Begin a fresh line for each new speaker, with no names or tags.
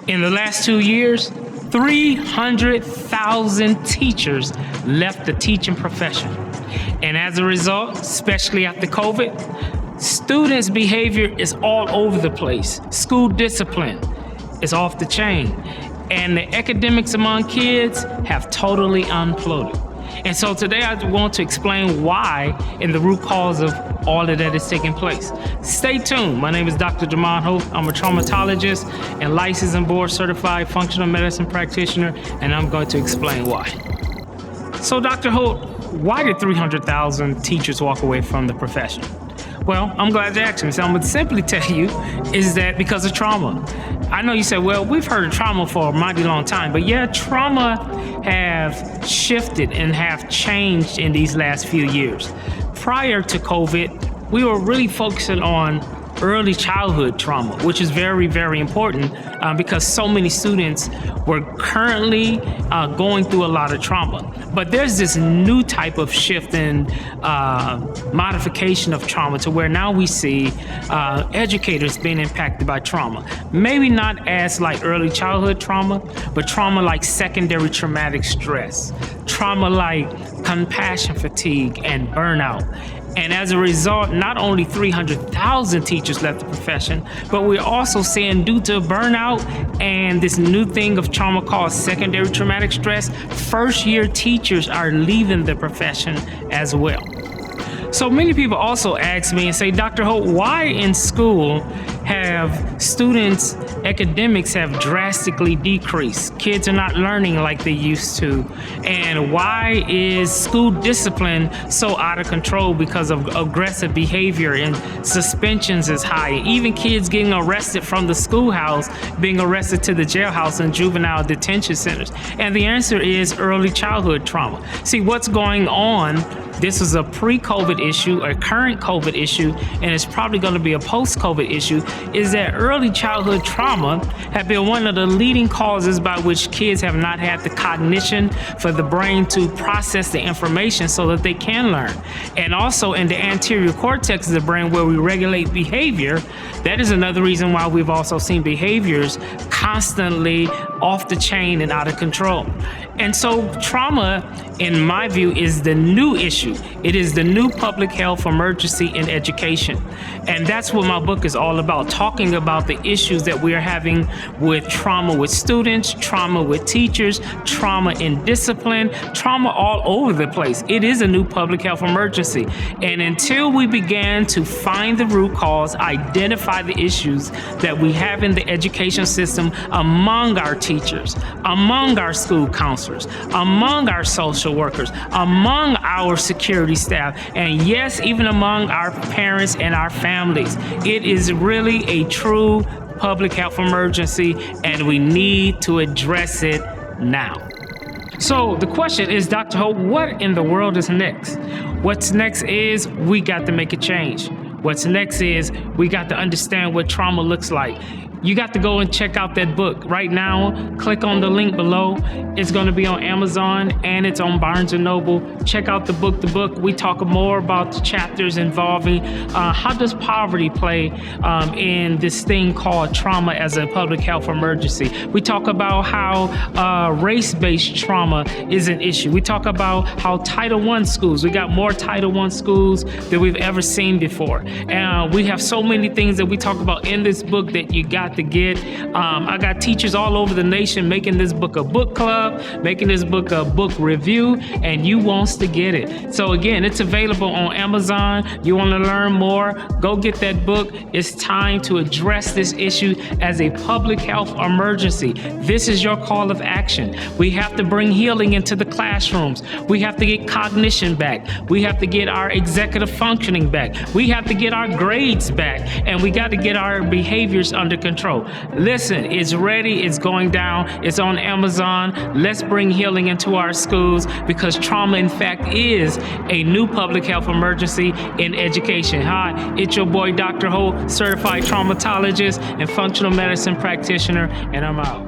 In the last 2 years, 300,000 teachers left the teaching profession. And as a result, especially after COVID, students' behavior is all over the place. School discipline is off the chain. And the academics among kids have totally imploded. And so today I want to explain why and the root cause of all of that is taking place. Stay tuned. My name is Dr. Holt. I'm a traumatologist and licensed and board certified functional medicine practitioner, and I'm going to explain why. So Dr. Holt, why did 300,000 teachers walk away from the profession? Well, I'm glad you asked me. So I'm going to simply tell you is that because of trauma. I know you said, well, we've heard of trauma for a mighty long time, but yeah, trauma have shifted and have changed in these last few years. Prior to COVID, we were really focusing on early childhood trauma, which is very, very important because so many students were currently going through a lot of trauma. But there's this new type of shift in modification of trauma to where now we see educators being impacted by trauma. Maybe not as like early childhood trauma, but trauma like secondary traumatic stress, trauma like compassion fatigue and burnout. And as a result, not only 300,000 teachers left the profession, but we're also seeing due to burnout and this new thing of trauma called secondary traumatic stress, first-year teachers are leaving the profession as well. So many people also ask me and say, Dr. Holt, why in school have students' academics have drastically decreased? Kids are not learning like they used to. And why is school discipline so out of control because of aggressive behavior and suspensions is high? Even kids getting arrested from the schoolhouse, being arrested to the jailhouse and juvenile detention centers. And the answer is early childhood trauma. See, what's going on, this is a pre-COVID issue, a current COVID issue, and it's probably going to be a post-COVID issue, is that early childhood trauma have been one of the leading causes by which kids have not had the cognition for the brain to process the information so that they can learn. And also in the anterior cortex of the brain where we regulate behavior, that is another reason why we've also seen behaviors constantly off the chain and out of control. And so trauma, in my view, is the new issue. It is the new public health emergency in education. And that's what my book is all about, talking about the issues that we are having with trauma with students, trauma with teachers, trauma in discipline, trauma all over the place. It is a new public health emergency. And until we begin to find the root cause, identify the issues that we have in the education system among our teachers, among our school counselors, among our social workers, among our security staff, and yes, even among our parents and our families. It is really a true public health emergency, and we need to address it now. So the question is, Dr. Holt, what in the world is next? What's next is we got to make a change. What's next is we got to understand what trauma looks like. You got to go and check out that book right now. Click on the link below. It's going to be on Amazon and it's on Barnes & Noble. Check out the book. We talk more about the chapters involving how does poverty play in this thing called trauma as a public health emergency. We talk about how race-based trauma is an issue. We talk about how Title I schools, we got more Title I schools than we've ever seen before. And we have so many things that we talk about in this book that you got to get. I got teachers all over the nation making this book a book club, making this book a book review, and you wants to get it. So again, it's available on Amazon. You want to learn more, go get that book. It's time to address this issue as a public health emergency. This is your call of action. We have to bring healing into the classrooms. We have to get cognition back. We have to get our executive functioning back. We have to get our grades back, and we got to get our behaviors under control. Listen, it's ready, it's going down, it's on Amazon. Let's bring healing into our schools because trauma, in fact, is a new public health emergency in education. Hi, it's your boy, Dr. Holt, certified traumatologist and functional medicine practitioner, and I'm out.